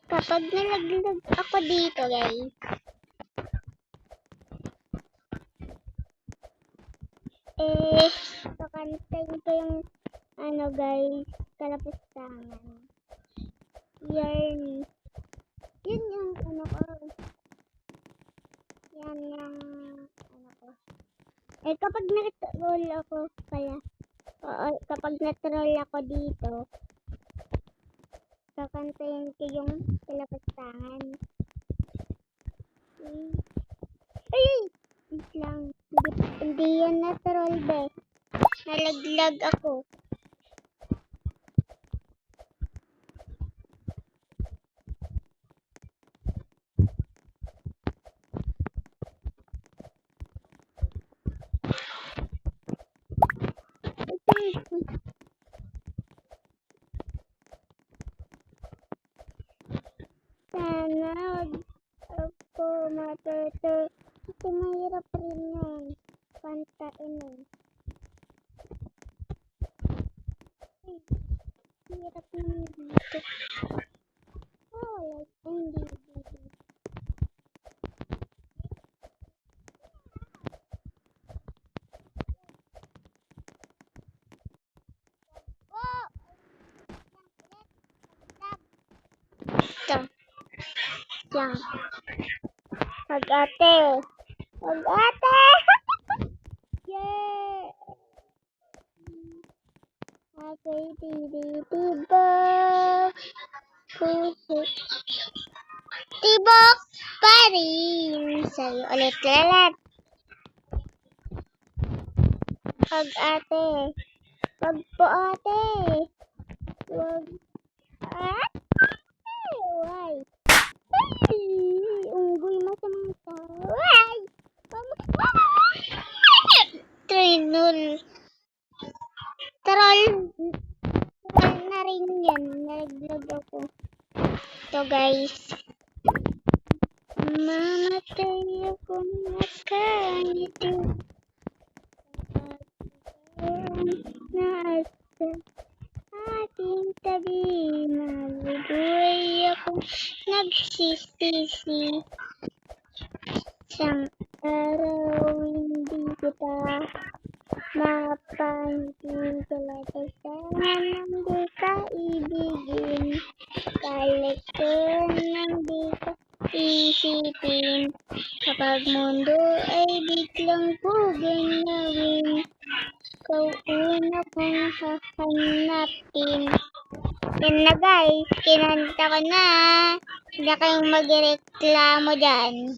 Kapag nalaglag ako dito, guys. Kakantayin ko yung, guys, kalapastangan. Yarn. Yun yung, ko. Yan yung, ko. Kapag na-troll ako pala, kapag na-troll ako dito, kakantayin ko yung kalapastangan. Ay! Wait lang. Hindi yan na-troll, be. Nalaglag ako. Sana ako matuto. Kasi mahirap rin yun. Kantain yun. Hirap naman dito. Like, hindi dito. Ito. Yan. Mag-ate. Mag-ate! Yeah! Okay, tibok! Tibok pa rin! Sa'yo ulit. Mag-ate. Wag po ate. Wag. Why? Unggoy masamang tao. Why? Trinul. Troll na rin yan. Nalaglag ako. Ito guys. Mamatay ako nakangiti. Nasa ating tabi. Mabubuhay ako nagsisisi. Isang araw hindi kita mapansin talaga sana nang di ka ibigin. Balik ko nang di ka isipin. Kapag mundo ay biglang puganawin, ikaw una kong hahanapin. Yan na guys, kinanta ko na. Hindi kayong magreklamo dyan.